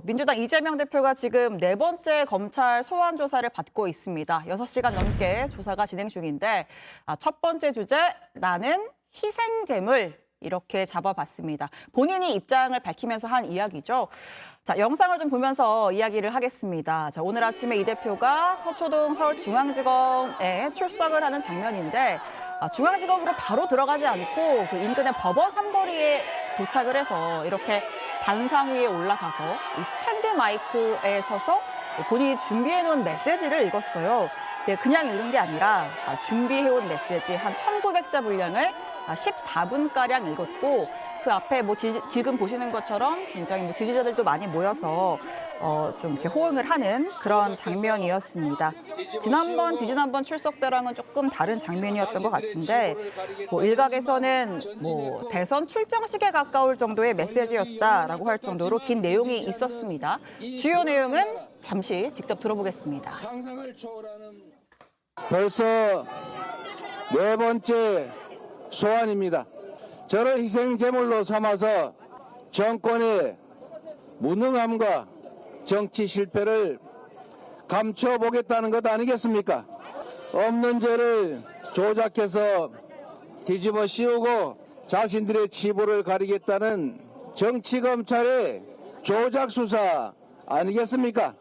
민주당 이재명 대표가 지금 네 번째 검찰 소환 조사를 받고 있습니다. 6시간 넘게 조사가 진행 중인데 첫 번째 주제, 나는 희생재물. 이렇게 잡아봤습니다. 본인이 입장을 밝히면서 한 이야기죠. 자, 영상을 좀 보면서 이야기를 하겠습니다. 자, 오늘 아침에 이 대표가 서초동 서울중앙지검에 출석을 하는 장면인데 중앙지검으로 바로 들어가지 않고 그 인근의 법원 삼거리에 도착을 해서 이렇게 단상 위에 올라가서 이 스탠드 마이크에 서서 본인이 준비해놓은 메시지를 읽었어요. 근데 그냥 읽는 게 아니라 준비해온 메시지 한 1,900자 분량을 14분가량 읽었고 그 앞에 지금 보시는 것처럼 굉장히 지지자들도 많이 모여서 좀 이렇게 호응을 하는 그런 장면이었습니다. 지지난번 출석 때랑은 조금 다른 장면이었던 것 같은데 일각에서는 대선 출정식에 가까울 정도의 메시지였다라고 할 정도로 긴 내용이 있었습니다. 주요 내용은 잠시 직접 들어보겠습니다. 벌써 네 번째 소환입니다. 저를 희생제물로 삼아서 정권의 무능함과 정치 실패를 감춰보겠다는 것 아니겠습니까? 없는 죄를 조작해서 뒤집어 씌우고 자신들의 치부를 가리겠다는 정치검찰의 조작수사 아니겠습니까?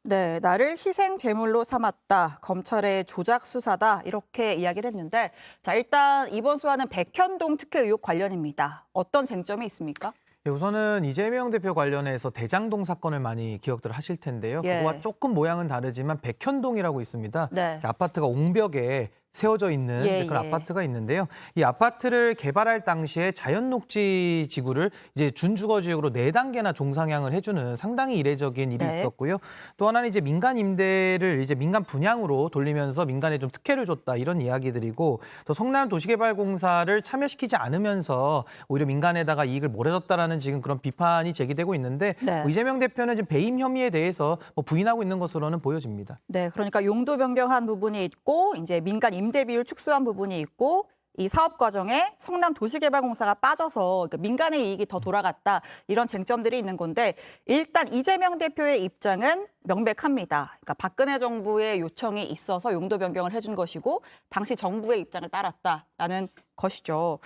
네, 나를 희생 제물로 삼았다. 검찰의 조작 수사다. 이렇게 이야기를 했는데 자, 일단 이번 소환은 백현동 특혜 의혹 관련입니다. 어떤 쟁점이 있습니까? 네, 우선은 이재명 대표 관련해서 대장동 사건을 많이 기억들 하실 텐데요. 예. 그거와 조금 모양은 다르지만 백현동이라고 있습니다. 네. 아파트가 옹벽에 세워져 있는 그런 아파트가 있는데요. 이 아파트를 개발할 당시에 자연녹지 지구를 이제 준주거지역으로 4단계나 종상향을 해주는 상당히 이례적인 일이 있었고요. 또 하나는 이제 민간 임대를 이제 민간 분양으로 돌리면서 민간에 좀 특혜를 줬다 이런 이야기들이고 또 성남도시개발공사를 참여시키지 않으면서 오히려 민간에다가 이익을 몰아줬다라는 지금 그런 비판이 제기되고 있는데 이재명 대표는 지금 배임 혐의에 대해서 부인하고 있는 것으로는 보여집니다. 네, 그러니까 용도 변경한 부분이 있고 이제 민간 임대 비율 축소한 부분이 있고 이 사업 과정에 성남도시개발공사가 빠져서 민간의 이익이 더 돌아갔다 이런 쟁점들이 있는 건데 일단 이재명 대표의 입장은 명백합니다. 그러니까 박근혜 정부의 요청이 있어서 용도 변경을 해준 것이고 당시 정부의 입장을 따랐다라는 것이죠.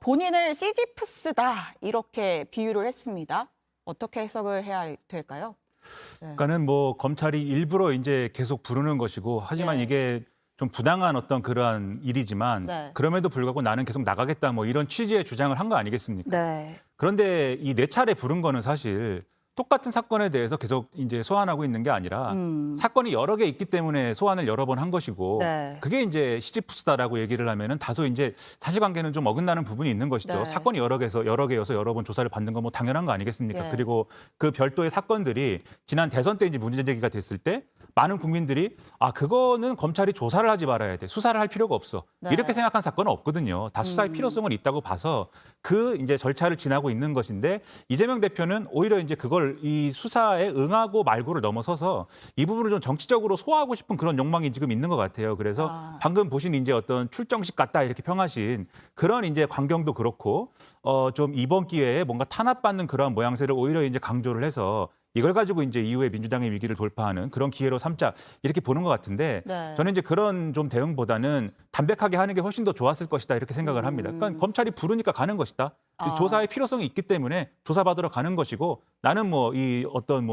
본인을 시지프스다 이렇게 비유를 했습니다. 어떻게 해석을 해야 될까요? 그러니까는 검찰이 일부러 이제 계속 부르는 것이고 하지만 이게 좀 부당한 어떤 그러한 일이지만 그럼에도 불구하고 나는 계속 나가겠다 이런 취지의 주장을 한 거 아니겠습니까? 그런데 이 4차례 부른 거는 사실 똑같은 사건에 대해서 계속 이제 소환하고 있는 게 아니라 사건이 여러 개 있기 때문에 소환을 여러 번 한 것이고 그게 이제 시지프스다라고 얘기를 하면은 다소 이제 사실관계는 좀 어긋나는 부분이 있는 것이죠. 사건이 여러 개여서 여러 번 조사를 받는 건 당연한 거 아니겠습니까? 그리고 그 별도의 사건들이 지난 대선 때 이제 문제 제기가 됐을 때 많은 국민들이 그거는 검찰이 조사를 하지 말아야 돼. 수사를 할 필요가 없어. 이렇게 생각한 사건은 없거든요. 다 수사의 필요성은 있다고 봐서 그 이제 절차를 지나고 있는 것인데 이재명 대표는 오히려 이제 그걸 이 수사에 응하고 말고를 넘어서서 이 부분을 좀 정치적으로 소화하고 싶은 그런 욕망이 지금 있는 것 같아요. 그래서 방금 보신 이제 어떤 출정식 같다 이렇게 평하신 그런 이제 광경도 그렇고 좀 이번 기회에 뭔가 탄압받는 그러한 모양새를 오히려 이제 강조를 해서 이걸 가지고 이제 이후에 민주당의 위기를 돌파하는 그런 기회로 삼자 이렇게 보는 것 같은데 저는 이제 그런 좀 대응보다는 담백하게 하는 게 훨씬 더 좋았을 것이다 이렇게 생각을 합니다. 그러니까 검찰이 부르니까 가는 것이다. 조사의 필요성이 있기 때문에 조사받으러 가는 것이고 나는 이 어떤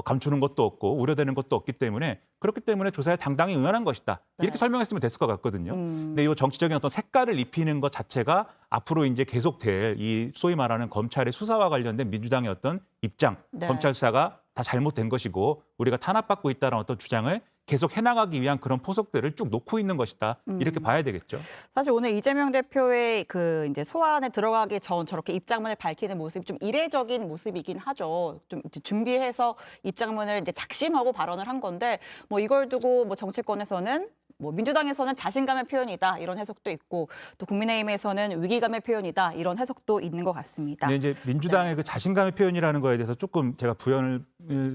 감추는 것도 없고 우려되는 것도 없기 때문에 그렇기 때문에 조사에 당당히 응하는 것이다. 이렇게 설명했으면 됐을 것 같거든요. 근데 이 정치적인 어떤 색깔을 입히는 것 자체가 앞으로 이제 계속될 이 소위 말하는 검찰의 수사와 관련된 민주당의 어떤 입장, 검찰 수사가 다 잘못된 것이고 우리가 탄압받고 있다는 어떤 주장을 계속 해나가기 위한 그런 포석들을 쭉 놓고 있는 것이다. 이렇게 봐야 되겠죠. 사실 오늘 이재명 대표의 그 이제 소환에 들어가기 전 저렇게 입장문을 밝히는 모습이 좀 이례적인 모습이긴 하죠. 좀 준비해서 입장문을 이제 작심하고 발언을 한 건데 이걸 두고 정치권에서는 민주당에서는 자신감의 표현이다 이런 해석도 있고 또 국민의힘에서는 위기감의 표현이다 이런 해석도 있는 것 같습니다. 근데 이제 민주당의 그 자신감의 표현이라는 거에 대해서 조금 제가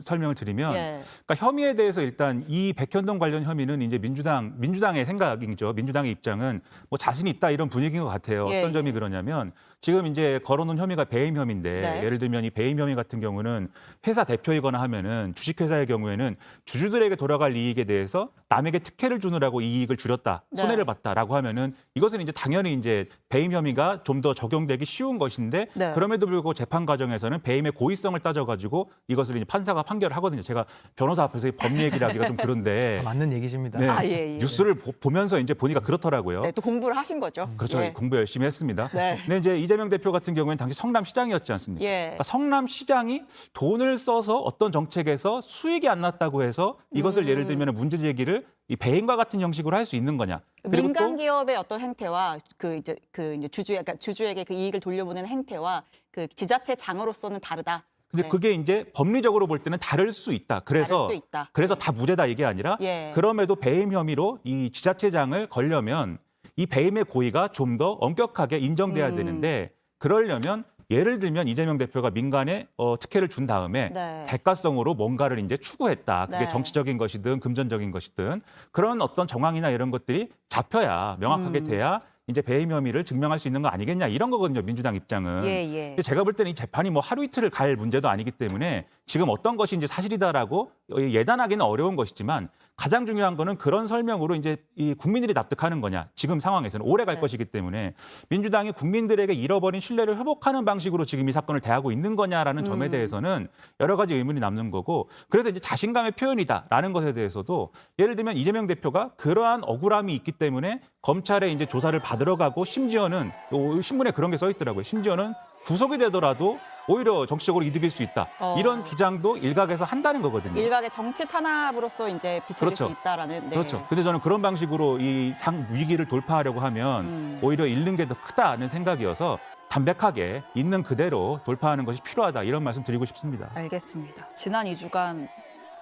설명을 드리면 그러니까 혐의에 대해서 일단 이 백현동 관련 혐의는 이제 민주당의 생각이죠. 민주당의 입장은 자신 있다 이런 분위기인 것 같아요. 어떤 점이 그러냐면 지금 이제 걸어놓은 혐의가 배임 혐의인데 네. 예를 들면 이 배임 혐의 같은 경우는 회사 대표이거나 하면은 주식회사의 경우에는 주주들에게 돌아갈 이익에 대해서 남에게 특혜를 주느라고 이익을 줄였다, 네. 손해를 봤다라고 하면은 이것은 이제 당연히 이제 배임 혐의가 좀 더 적용되기 쉬운 것인데 네. 그럼에도 불구하고 재판 과정에서는 배임의 고의성을 따져가지고 이것을 이제 판사가 판결을 하거든요. 제가 변호사 앞에서 이 법 얘기를 하기가 좀 그런데 맞는 얘기십니다. 네, 아, 예, 예. 뉴스를 보면서 이제 보니까 그렇더라고요. 네, 또 공부를 하신 거죠. 그렇죠. 예. 공부 열심히 했습니다. 네. 근데 이제 이재명 대표 같은 경우에는 당시 성남시장이었지 않습니까? 예. 그러니까 성남시장이 돈을 써서 어떤 정책에서 수익이 안 났다고 해서 이것을 예를 들면 문제 제기를 이 배임과 같은 형식으로 할 수 있는 거냐? 그리고 민간 또 기업의 어떤 행태와 그 이제 주주에게 그 이익을 돌려보내는 행태와 그 지자체 장으로서는 다르다. 근데 네. 그게 이제 법리적으로 볼 때는 다를 수 있다. 그래서 다를 수 있다. 그래서 다 무죄다 이게 아니라 예. 그럼에도 배임 혐의로 이 지자체장을 걸려면 이 배임의 고의가 좀 더 엄격하게 인정돼야 되는데 그러려면 예를 들면 이재명 대표가 민간에 특혜를 준 다음에 네. 대가성으로 뭔가를 이제 추구했다. 그게 네. 정치적인 것이든 금전적인 것이든 그런 어떤 정황이나 이런 것들이 잡혀야 명확하게 돼야 이제 배임 혐의를 증명할 수 있는 거 아니겠냐 이런 거거든요. 민주당 입장은. 예, 예. 근데 제가 볼 때는 이 재판이 뭐 하루 이틀을 갈 문제도 아니기 때문에 지금 어떤 것이 이제 사실이다라고 예단하기는 어려운 것이지만 가장 중요한 거는 그런 설명으로 이제 이 국민들이 납득하는 거냐. 지금 상황에서는 오래 갈 네. 것이기 때문에 민주당이 국민들에게 잃어버린 신뢰를 회복하는 방식으로 지금 이 사건을 대하고 있는 거냐라는 점에 대해서는 여러 가지 의문이 남는 거고 그래서 이제 자신감의 표현이다라는 것에 대해서도 예를 들면 이재명 대표가 그러한 억울함이 있기 때문에 검찰에 이제 조사를 받으러 가고 심지어는 신문에 그런 게 써 있더라고요. 심지어는 구속이 되더라도 오히려 정치적으로 이득일 수 있다. 이런 주장도 일각에서 한다는 거거든요. 일각의 정치 탄압으로서 이제 비춰질 그렇죠. 수 있다라는. 네. 그렇죠. 근데 저는 그런 방식으로 이 위기를 돌파하려고 하면 오히려 잃는 게 더 크다는 생각이어서 담백하게 있는 그대로 돌파하는 것이 필요하다. 이런 말씀 드리고 싶습니다. 알겠습니다. 지난 2주간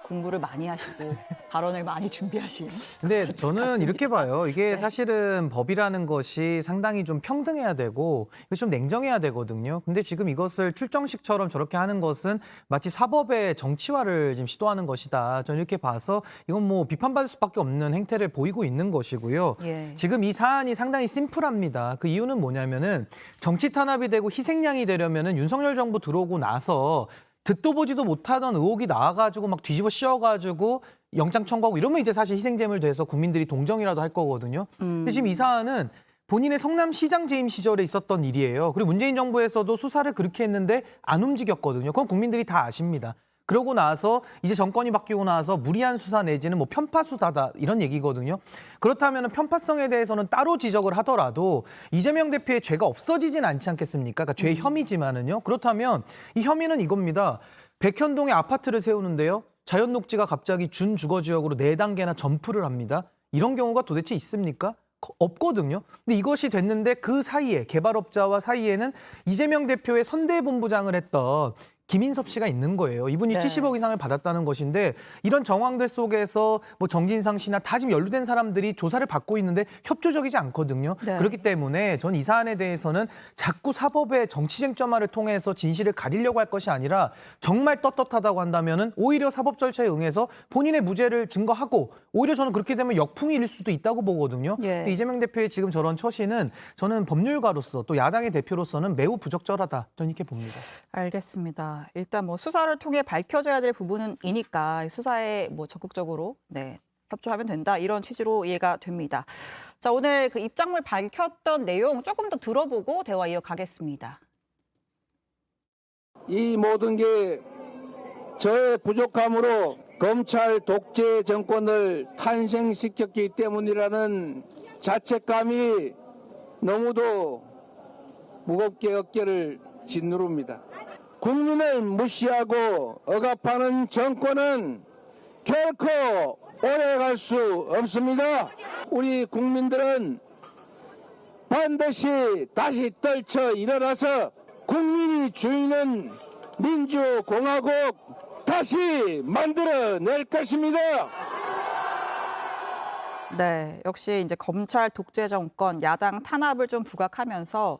공부를 많이 하시고 발언을 많이 준비하신. 근데 저는 이렇게 봐요. 이게 사실은 법이라는 것이 상당히 좀 평등해야 되고 이거 좀 냉정해야 되거든요. 근데 지금 이것을 출정식처럼 저렇게 하는 것은 마치 사법의 정치화를 지금 시도하는 것이다. 저는 이렇게 봐서 이건 뭐 비판받을 수밖에 없는 행태를 보이고 있는 것이고요. 예. 지금 이 사안이 상당히 심플합니다. 그 이유는 뭐냐면은 정치 탄압이 되고 희생양이 되려면은 윤석열 정부 들어오고 나서 듣도 보지도 못하던 의혹이 나와가지고 막 뒤집어 씌워가지고 영장 청구하고 이러면 이제 사실 희생제물 돼서 국민들이 동정이라도 할 거거든요. 근데 지금 이 사안은 본인의 성남시장 재임 시절에 있었던 일이에요. 그리고 문재인 정부에서도 수사를 그렇게 했는데 안 움직였거든요. 그건 국민들이 다 아십니다. 그러고 나서 이제 정권이 바뀌고 나서 무리한 수사 내지는 뭐 편파 수사다 이런 얘기거든요. 그렇다면 편파성에 대해서는 따로 지적을 하더라도 이재명 대표의 죄가 없어지진 않지 않겠습니까? 그러니까 죄의 혐의지만은요. 그렇다면 이 혐의는 이겁니다. 백현동에 아파트를 세우는데요. 자연녹지가 갑자기 준주거지역으로 4단계나 점프를 합니다. 이런 경우가 도대체 있습니까? 없거든요. 근데 이것이 됐는데 그 사이에 개발업자와 사이에는 이재명 대표의 선대본부장을 했던 김인섭 씨가 있는 거예요. 이분이 네. 70억 이상을 받았다는 것인데 이런 정황들 속에서 뭐 정진상 씨나 다 지금 연루된 사람들이 조사를 받고 있는데 협조적이지 않거든요. 네. 그렇기 때문에 전 이 사안에 대해서는 자꾸 사법의 정치 쟁점화를 통해서 진실을 가리려고 할 것이 아니라 정말 떳떳하다고 한다면은 오히려 사법 절차에 응해서 본인의 무죄를 증거하고 오히려 저는 그렇게 되면 역풍이 일 수도 있다고 보거든요. 예. 근데 이재명 대표의 지금 저런 처신은 저는 법률가로서 또 야당의 대표로서는 매우 부적절하다. 저는 이렇게 봅니다. 알겠습니다. 일단 뭐 수사를 통해 밝혀져야 될 부분이니까 수사에 뭐 적극적으로 협조하면 된다 이런 취지로 이해가 됩니다. 자, 오늘 그 입장을 밝혔던 내용 조금 더 들어보고 대화 이어가겠습니다. 이 모든 게 저의 부족함으로 검찰 독재 정권을 탄생시켰기 때문이라는 자책감이 너무도 무겁게 어깨를 짓누릅니다. 국민을 무시하고 억압하는 정권은 결코 오래 갈 수 없습니다. 우리 국민들은 반드시 다시 떨쳐 일어나서 국민이 주인은 민주공화국 다시 만들어낼 것입니다. 네, 역시 이제 검찰 독재 정권, 야당 탄압을 좀 부각하면서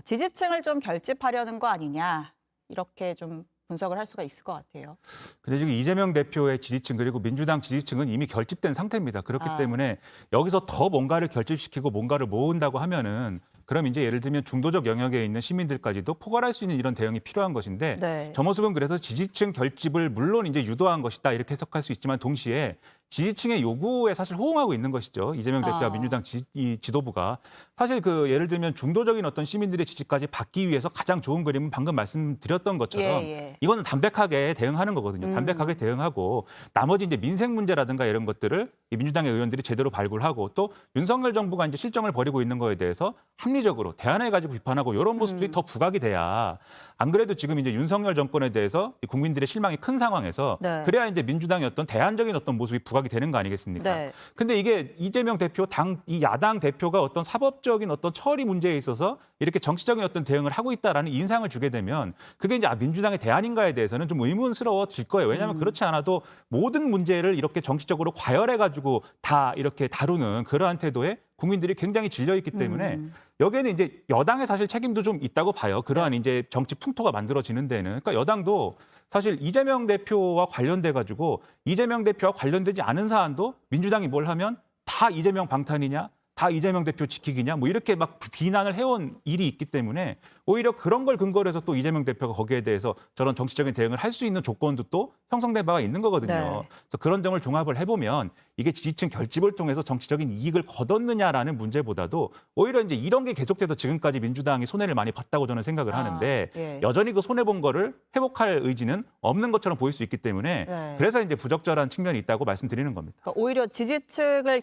지지층을 좀 결집하려는 거 아니냐 이렇게 좀 분석을 할 수가 있을 것 같아요. 근데 지금 이재명 대표의 지지층 그리고 민주당 지지층은 이미 결집된 상태입니다. 그렇기 아. 때문에 여기서 더 뭔가를 결집시키고 뭔가를 모은다고 하면은 그럼 이제 예를 들면 중도적 영역에 있는 시민들까지도 포괄할 수 있는 이런 대응이 필요한 것인데 네. 저 모습은 그래서 지지층 결집을 물론 이제 유도한 것이다 이렇게 해석할 수 있지만 동시에 지지층의 요구에 사실 호응하고 있는 것이죠. 이재명 대표와 민주당 이 지도부가 사실 그 예를 들면 중도적인 어떤 시민들의 지지까지 받기 위해서 가장 좋은 그림은 방금 말씀드렸던 것처럼 이거는 담백하게 대응하는 거거든요. 담백하게 대응하고 나머지 이제 민생 문제라든가 이런 것들을 이 민주당의 의원들이 제대로 발굴하고 또 윤석열 정부가 이제 실정을 벌이고 있는 거에 대해서 합리적으로 대안해가지고 비판하고 이런 모습들이 더 부각이 돼야 안 그래도 지금 이제 윤석열 정권에 대해서 국민들의 실망이 큰 상황에서 네. 그래야 이제 민주당의 어떤 대안적인 어떤 모습이 부각이 되는 거 아니겠습니까? 네. 근데 이게 이재명 대표 이 야당 대표가 어떤 사법적인 어떤 처리 문제에 있어서 이렇게 정치적인 어떤 대응을 하고 있다라는 인상을 주게 되면 그게 이제 민주당의 대안인가에 대해서는 좀 의문스러워질 거예요. 왜냐하면 그렇지 않아도 모든 문제를 이렇게 정치적으로 과열해가지고 다 이렇게 다루는 그러한 태도에 국민들이 굉장히 질려 있기 때문에 여기에는 이제 여당의 사실 책임도 좀 있다고 봐요. 그러한 이제 정치 풍토가 만들어지는 데는. 그러니까 여당도 사실 이재명 대표와 관련돼 가지고 이재명 대표와 관련되지 않은 사안도 민주당이 뭘 하면 다 이재명 방탄이냐? 다 이재명 대표 지키기냐? 뭐 이렇게 막 비난을 해온 일이 있기 때문에 오히려 그런 걸 근거로 해서 또 이재명 대표가 거기에 대해서 저런 정치적인 대응을 할 수 있는 조건도 또 형성된 바가 있는 거거든요. 네. 그래서 그런 점을 종합을 해보면 이게 지지층 결집을 통해서 정치적인 이익을 거뒀느냐라는 문제보다도 오히려 이제 이런 게 계속돼서 지금까지 민주당이 손해를 많이 봤다고 저는 생각을 하는데 여전히 그 손해본 거를 회복할 의지는 없는 것처럼 보일 수 있기 때문에 그래서 이제 부적절한 측면이 있다고 말씀드리는 겁니다. 그러니까 오히려 지지층을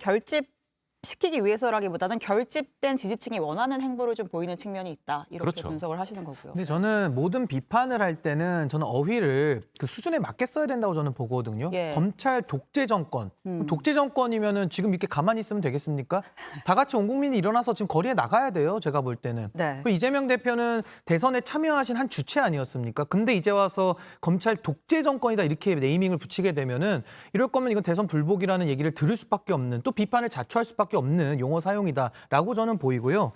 시키기 위해서라기보다는 결집된 지지층이 원하는 행보를 좀 보이는 측면이 있다. 이렇게 그렇죠. 분석을 하시는 거고요. 근데 저는 모든 비판을 할 때는 저는 어휘를 그 수준에 맞게 써야 된다고 저는 보거든요. 검찰 독재 정권. 독재 정권이면은 지금 이렇게 가만히 있으면 되겠습니까? 다 같이 온 국민이 일어나서 지금 거리에 나가야 돼요. 제가 볼 때는. 그 이재명 대표는 대선에 참여하신 한 주체 아니었습니까? 근데 이제 와서 검찰 독재 정권이다 이렇게 네이밍을 붙이게 되면은 이럴 거면 이건 대선 불복이라는 얘기를 들을 수밖에 없는 또 비판을 자초할 수밖에 없는 용어 사용이다라고 저는 보이고요.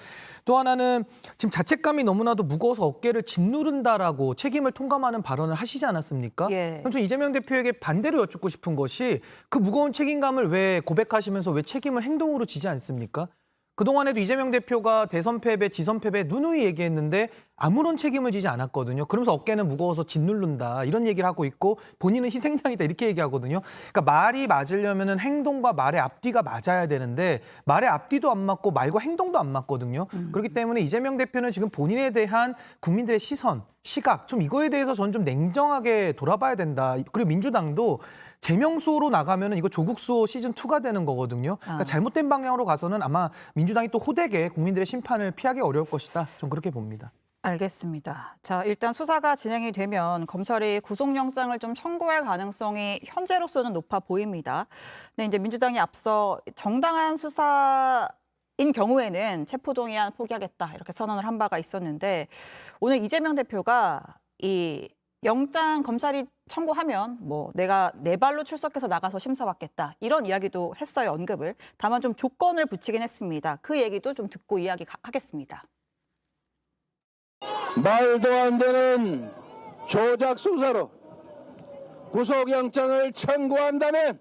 또 하나는 지금 자책감이 너무나도 무거워서 어깨를 짓누른다라고 책임을 통감하는 발언을 하시지 않았습니까? 그럼 저 이재명 대표에게 반대로 여쭙고 싶은 것이 그 무거운 책임감을 왜 고백하시면서 왜 책임을 행동으로 지지 않습니까? 그동안에도 이재명 대표가 대선 패배, 지선 패배 누누이 얘기했는데 아무런 책임을 지지 않았거든요. 그러면서 어깨는 무거워서 짓누른다 이런 얘기를 하고 있고 본인은 희생양이다 이렇게 얘기하거든요. 그러니까 말이 맞으려면은 행동과 말의 앞뒤가 맞아야 되는데 말의 앞뒤도 안 맞고 말과 행동도 안 맞거든요. 그렇기 때문에 이재명 대표는 지금 본인에 대한 국민들의 시선, 시각 좀 이거에 대해서 저는 좀 냉정하게 돌아봐야 된다. 그리고 민주당도 재명수호로 나가면은 이거 조국수호 시즌2가 되는 거거든요. 그러니까 잘못된 방향으로 가서는 아마 민주당이 또 호되게 국민들의 심판을 피하기 어려울 것이다. 좀 그렇게 봅니다. 알겠습니다. 자, 일단 수사가 진행이 되면 검찰이 구속영장을 좀 청구할 가능성이 현재로서는 높아 보입니다. 근데 이제 민주당이 앞서 정당한 수사인 경우에는 체포동의안 포기하겠다 이렇게 선언을 한 바가 있었는데 오늘 이재명 대표가 이 영장 검찰이 청구하면 뭐 내가 내 발로 출석해서 나가서 심사받겠다 이런 이야기도 했어요. 언급을. 다만 좀 조건을 붙이긴 했습니다. 그 얘기도 좀 듣고 이야기하겠습니다. 말도 안 되는 조작 수사로 구속영장을 청구한다면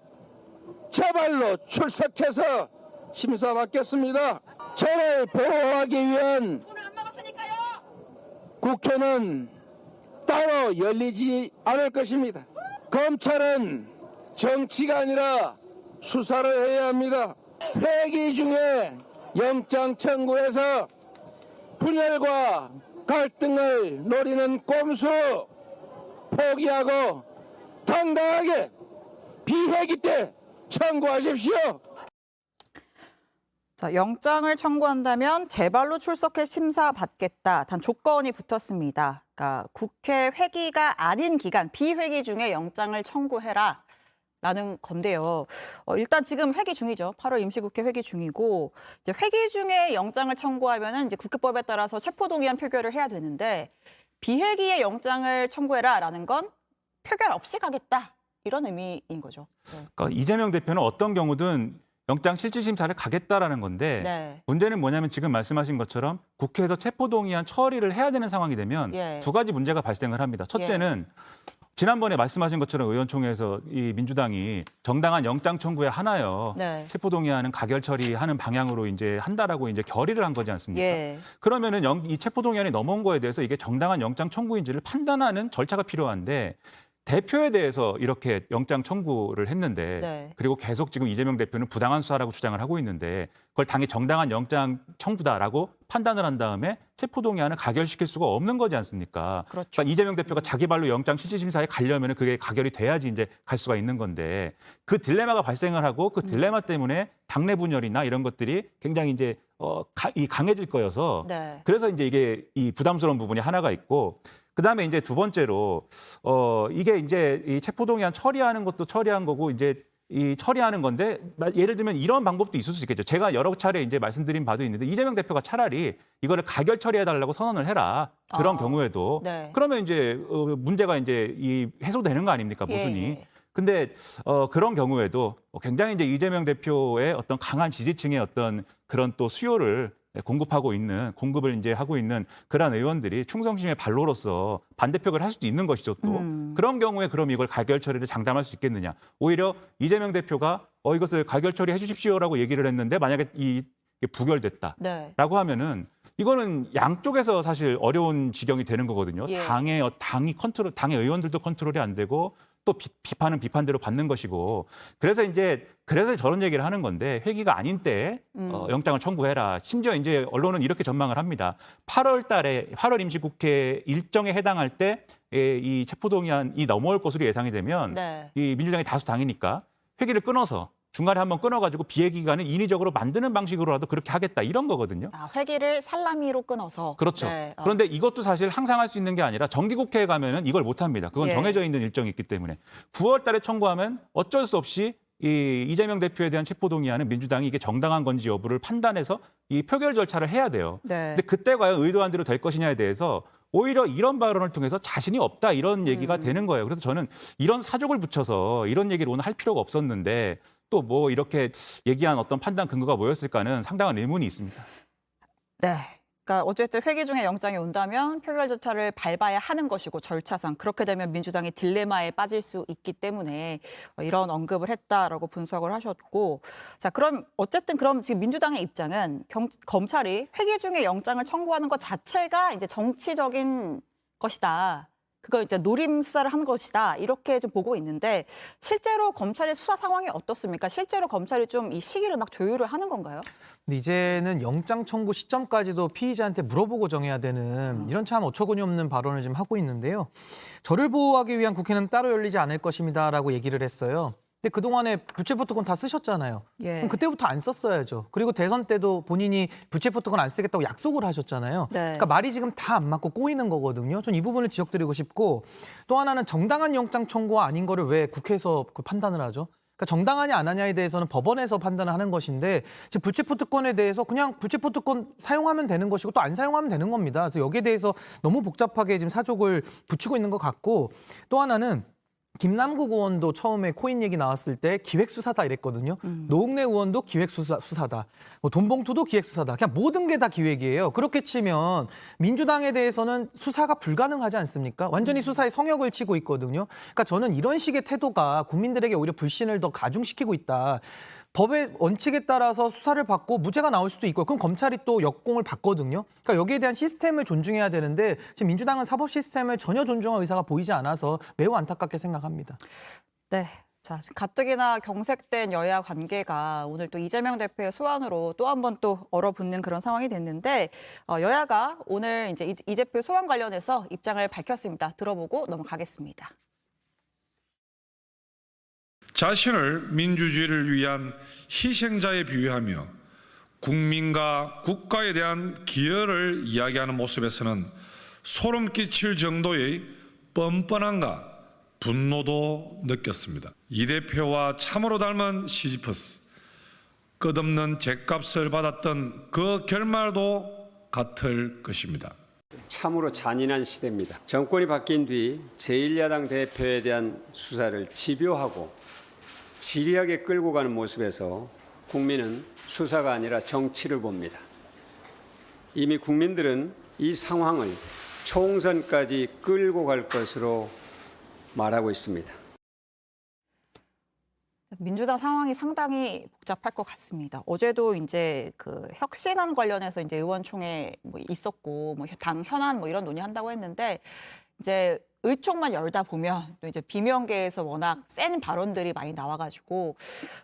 제 발로 출석해서 심사받겠습니다. 저를 보호하기 위한 국회는 따로 열리지 않을 것입니다. 검찰은 정치가 아니라 수사를 해야 합니다. 회기 중에 영장 청구해서 분열과 갈등을 노리는 꼼수 포기하고 당당하게 비회기 때 청구하십시오. 자, 영장을 청구한다면 제 발로 출석해 심사받겠다. 단 조건이 붙었습니다. 그러니까 국회 회기가 아닌 기간, 비회기 중에 영장을 청구해라. 라는 건데요. 일단 지금 회기 중이죠. 8월 임시국회 회기 중이고 이제 회기 중에 영장을 청구하면은 이제 국회법에 따라서 체포동의안 표결을 해야 되는데 비회기에 영장을 청구해라라는 건 표결 없이 가겠다 이런 의미인 거죠. 그러니까 이재명 대표는 어떤 경우든 영장 실질심사를 가겠다라는 건데 문제는 뭐냐면 지금 말씀하신 것처럼 국회에서 체포동의안 처리를 해야 되는 상황이 되면 두 가지 문제가 발생을 합니다. 첫째는 지난번에 말씀하신 것처럼 의원총회에서 이 민주당이 정당한 영장 청구에 하나요. 네. 체포동의안은 가결 처리하는 방향으로 이제 한다라고 이제 결의를 한 거지 않습니까? 예. 그러면은 이 체포동의안이 넘어온 거에 대해서 이게 정당한 영장 청구인지를 판단하는 절차가 필요한데 대표에 대해서 이렇게 영장 청구를 했는데 네. 그리고 계속 지금 이재명 대표는 부당한 수사라고 주장을 하고 있는데 그걸 당이 정당한 영장 청구다라고 판단을 한 다음에 체포동의안을 가결시킬 수가 없는 거지 않습니까? 그렇죠. 그러니까 이재명 대표가 자기 발로 영장 실질심사에 가려면 그게 가결이 돼야지 이제 갈 수가 있는 건데 그 딜레마가 발생을 하고 그 딜레마 때문에 당내 분열이나 이런 것들이 굉장히 이제 강해질 거여서 네. 그래서 이제 이게 이 부담스러운 부분이 하나가 있고 그다음에 이제 두 번째로 이게 이제 이 체포동의안 처리하는 것도 처리한 거고 이제 이 처리하는 건데 예를 들면 이런 방법도 있을 수 있겠죠. 제가 여러 차례 이제 말씀드린 바도 있는데 이재명 대표가 차라리 이거를 가결 처리해 달라고 선언을 해라. 그런 경우에도 네. 그러면 이제 문제가 이제 이 해소되는 거 아닙니까? 모순이. 예. 근데 그런 경우에도 굉장히 이제 이재명 대표의 어떤 강한 지지층의 어떤 그런 또 수요를 공급을 이제 하고 있는 그러한 의원들이 충성심의 발로로서 반대표를 할 수도 있는 것이죠. 또 그런 경우에 그럼 이걸 가결 처리를 장담할 수 있겠느냐? 오히려 이재명 대표가 이것을 가결 처리해 주십시오라고 얘기를 했는데 만약에 이게 부결됐다라고 네. 하면은 이거는 양쪽에서 사실 어려운 지경이 되는 거거든요. 예. 당의 의원들도 컨트롤이 안 되고 또 비판은 비판대로 받는 것이고 그래서 저런 얘기를 하는 건데 회기가 아닌 때에 영장을 청구해라. 심지어 이제 언론은 이렇게 전망을 합니다. 8월 임시국회 일정에 해당할 때 이 체포동의안이 넘어올 것으로 예상이 되면 네. 이 민주당이 다수당이니까 회기를 끊어서 중간에 한번 끊어가지고 비회 기간을 인위적으로 만드는 방식으로라도 그렇게 하겠다 이런 거거든요. 회기를 살라미로 끊어서. 그렇죠. 네. 그런데 이것도 사실 항상 할 수 있는 게 아니라 정기국회에 가면은 이걸 못 합니다. 그건 예. 정해져 있는 일정이 있기 때문에 9월 달에 청구하면 어쩔 수 없이 이 이재명 대표에 대한 체포동의안은 민주당이 이게 정당한 건지 여부를 판단해서 이 표결 절차를 해야 돼요. 네. 근데 그때 과연 의도한 대로 될 것이냐에 대해서 오히려 이런 발언을 통해서 자신이 없다 이런 얘기가 되는 거예요. 그래서 저는 이런 사족을 붙여서 이런 얘기를 오늘 할 필요가 없었는데 또 뭐 이렇게 얘기한 어떤 판단 근거가 뭐였을까는 상당한 의문이 있습니다. 네. 그러니까 어쨌든 회기 중에 영장이 온다면 표결 절차를 밟아야 하는 것이고 절차상 그렇게 되면 민주당이 딜레마에 빠질 수 있기 때문에 이런 언급을 했다라고 분석을 하셨고 자 그럼 어쨌든 그럼 지금 민주당의 입장은 검찰이 회기 중에 영장을 청구하는 것 자체가 이제 정치적인 것이다. 그걸 이제 노림 수사를 한 것이다. 이렇게 좀 보고 있는데 실제로 검찰의 수사 상황이 어떻습니까? 실제로 검찰이 좀 이 시기를 막 조율을 하는 건가요? 근데 이제는 영장 청구 시점까지도 피의자한테 물어보고 정해야 되는 이런 참 어처구니 없는 발언을 지금 하고 있는데요. 저를 보호하기 위한 국회는 따로 열리지 않을 것입니다라고 얘기를 했어요. 근데 그동안에 불체포특권 다 쓰셨잖아요. 예. 그럼 그때부터 안 썼어야죠. 그리고 대선 때도 본인이 불체포특권 안 쓰겠다고 약속을 하셨잖아요. 네. 그러니까 말이 지금 다 안 맞고 꼬이는 거거든요. 전 이 부분을 지적드리고 싶고 또 하나는 정당한 영장 청구가 아닌 거를 왜 국회에서 그 판단을 하죠? 그러니까 정당하냐 안 하냐에 대해서는 법원에서 판단을 하는 것인데 지금 불체포특권에 대해서 그냥 불체포특권 사용하면 되는 것이고 또 안 사용하면 되는 겁니다. 그래서 여기에 대해서 너무 복잡하게 지금 사족을 붙이고 있는 것 같고 또 하나는 김남국 의원도 처음에 코인 얘기 나왔을 때 기획수사다 이랬거든요. 노웅래 의원도 기획수사다. 뭐 돈봉투도 기획수사다. 그냥 모든 게 다 기획이에요. 그렇게 치면 민주당에 대해서는 수사가 불가능하지 않습니까? 완전히 수사의 성역을 치고 있거든요. 그러니까 저는 이런 식의 태도가 국민들에게 오히려 불신을 더 가중시키고 있다. 법의 원칙에 따라서 수사를 받고 무죄가 나올 수도 있고 그럼 검찰이 또 역공을 받거든요. 그러니까 여기에 대한 시스템을 존중해야 되는데 지금 민주당은 사법 시스템을 전혀 존중할 의사가 보이지 않아서 매우 안타깝게 생각합니다. 네. 자, 가뜩이나 경색된 여야 관계가 오늘 또 이재명 대표의 소환으로 또 한 번 또 얼어붙는 그런 상황이 됐는데 여야가 오늘 이제 이 대표 소환 관련해서 입장을 밝혔습니다. 들어보고 넘어가겠습니다. 자신을 민주주의를 위한 희생자에 비유하며 국민과 국가에 대한 기여를 이야기하는 모습에서는 소름 끼칠 정도의 뻔뻔함과 분노도 느꼈습니다. 이 대표와 참으로 닮은 시지퍼스, 끝없는 죗값을 받았던 그 결말도 같을 것입니다. 참으로 잔인한 시대입니다. 정권이 바뀐 뒤 제1야당 대표에 대한 수사를 집요하고 지리하게 끌고 가는 모습에서 국민은 수사가 아니라 정치를 봅니다. 이미 국민들은 이 상황을 총선까지 끌고 갈 것으로 말하고 있습니다. 민주당 상황이 상당히 복잡할 것 같습니다. 어제도 이제 그 혁신안 관련해서 이제 의원총회 뭐 있었고 뭐 당 현안 뭐 이런 논의한다고 했는데 이제 의총만 열다 보면 또 이제 비명계에서 워낙 센 발언들이 많이 나와가지고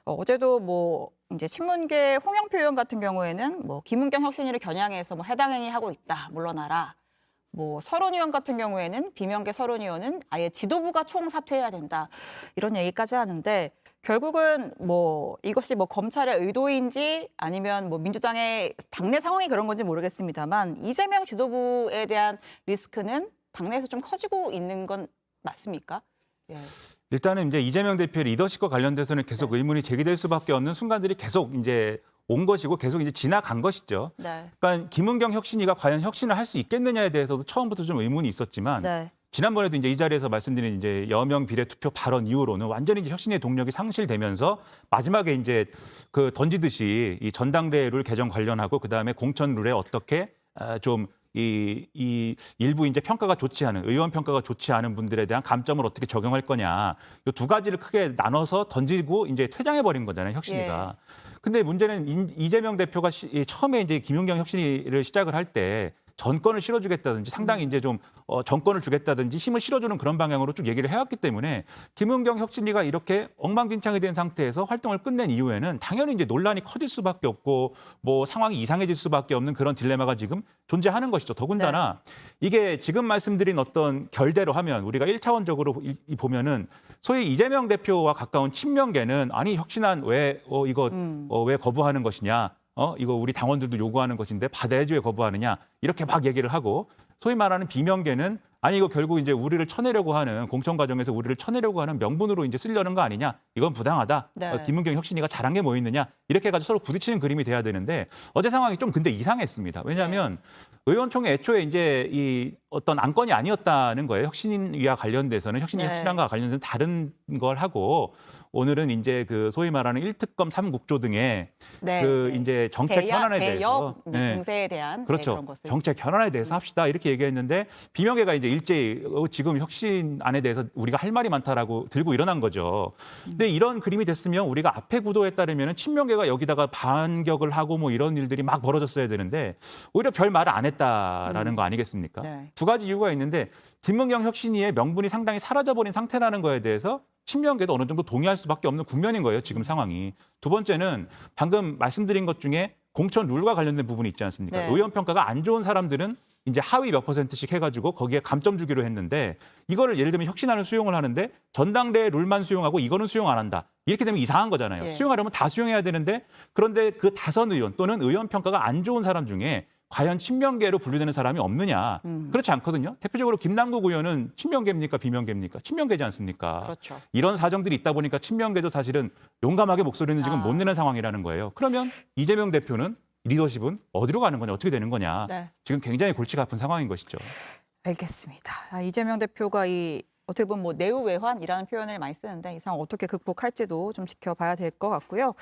어제도 뭐 이제 친문계 홍영표 의원 같은 경우에는 뭐 김은경 혁신위를 겨냥해서 뭐 해당 행위 하고 있다 물러나라. 뭐 서론 의원 같은 경우에는 비명계 서론 의원은 아예 지도부가 총사퇴해야 된다 이런 얘기까지 하는데 결국은 뭐 이것이 뭐 검찰의 의도인지 아니면 뭐 민주당의 당내 상황이 그런 건지 모르겠습니다만 이재명 지도부에 대한 리스크는 당내에서 좀 커지고 있는 건 맞습니까? 예. 일단은 이제 이재명 대표의 리더십과 관련돼서는 계속 의문이 제기될 수밖에 없는 순간들이 계속 이제 온 것이고 계속 이제 지나간 것이죠. 네. 그러니까 김은경 혁신위가 과연 혁신을 할 수 있겠느냐에 대해서도 처음부터 좀 의문이 있었지만 네. 지난번에도 이제 이 자리에서 말씀드린 이제 여명 비례 투표 발언 이후로는 완전히 이제 혁신의 동력이 상실되면서 마지막에 이제 그 던지듯이 이 전당대 룰 개정 관련하고 그 다음에 공천 룰에 어떻게 좀 이 일부 이제 평가가 좋지 않은 의원 평가가 좋지 않은 분들에 대한 감점을 어떻게 적용할 거냐 이 두 가지를 크게 나눠서 던지고 이제 퇴장해 버린 거잖아요 혁신위가. 근데 문제는 이재명 대표가 처음에 이제 김은경 혁신위를 시작을 할 때 전권을 실어주겠다든지 상당히 이제 좀 정권을 주겠다든지 힘을 실어주는 그런 방향으로 쭉 얘기를 해왔기 때문에 김은경 혁신위가 이렇게 엉망진창이 된 상태에서 활동을 끝낸 이후에는 당연히 이제 논란이 커질 수밖에 없고 뭐 상황이 이상해질 수밖에 없는 그런 딜레마가 지금 존재하는 것이죠. 더군다나 이게 지금 말씀드린 어떤 결대로 하면 우리가 1차원적으로 보면은 소위 이재명 대표와 가까운 친명계는 아니 혁신안 왜 이거 왜 거부하는 것이냐. 이거 우리 당원들도 요구하는 것인데 받아야지 왜 거부하느냐 이렇게 막 얘기를 하고 소위 말하는 비명계는 아니 이거 결국 이제 우리를 쳐내려고 하는 공천 과정에서 우리를 쳐내려고 하는 명분으로 이제 쓰려는 거 아니냐 이건 부당하다. 네. 김은경 혁신위가 잘한 게 뭐 있느냐 이렇게 해가지고 서로 부딪히는 그림이 돼야 되는데 어제 상황이 좀 근데 이상했습니다. 왜냐하면 의원총회 애초에 이제 이 어떤 안건이 아니었다는 거예요. 혁신위와 관련돼서는 혁신위 혁신안과 관련돼서 다른 걸 하고 오늘은 이제 그 소위 말하는 1특검 3국조 등의 그 이제 정책 현안에 대해서 공세에 대한 그렇죠. 그런 것을 정책 현안에 대해서 합시다 이렇게 얘기했는데 비명계가 이제 일제히 지금 혁신안에 대해서 우리가 할 말이 많다라고 들고 일어난 거죠. 근데 이런 그림이 됐으면 우리가 앞에 구도에 따르면 친명계가 여기다가 반격을 하고 뭐 이런 일들이 막 벌어졌어야 되는데 오히려 별 말을 안 했다라는 거 아니겠습니까? 네. 두 가지 이유가 있는데 김은경 혁신위의 명분이 상당히 사라져버린 상태라는 거에 대해서 친명계도 어느 정도 동의할 수밖에 없는 국면인 거예요. 지금 상황이. 두 번째는 방금 말씀드린 것 중에 공천 룰과 관련된 부분이 있지 않습니까? 네. 의원 평가가 안 좋은 사람들은 이제 하위 몇 %씩 해가지고 거기에 감점 주기로 했는데 이거를 예를 들면 혁신안을 수용을 하는데 전당대 룰만 수용하고 이거는 수용 안 한다. 이렇게 되면 이상한 거잖아요. 수용하려면 다 수용해야 되는데 그런데 그 다선 의원 또는 의원 평가가 안 좋은 사람 중에 과연 친명계로 분류되는 사람이 없느냐. 그렇지 않거든요. 대표적으로 김남국 의원은 친명계입니까 비명계입니까? 친명계지 않습니까? 그렇죠. 이런 사정들이 있다 보니까 친명계도 사실은 용감하게 목소리는 지금 못 내는 상황이라는 거예요. 그러면 이재명 대표는 리더십은 어디로 가는 거냐 어떻게 되는 거냐. 네. 지금 굉장히 골치가 아픈 상황인 것이죠. 알겠습니다. 이재명 대표가 이 어떻게 보면 뭐 내후외환이라는 표현을 많이 쓰는데 이 상황 어떻게 극복할지도 좀 지켜봐야 될 것 같고요.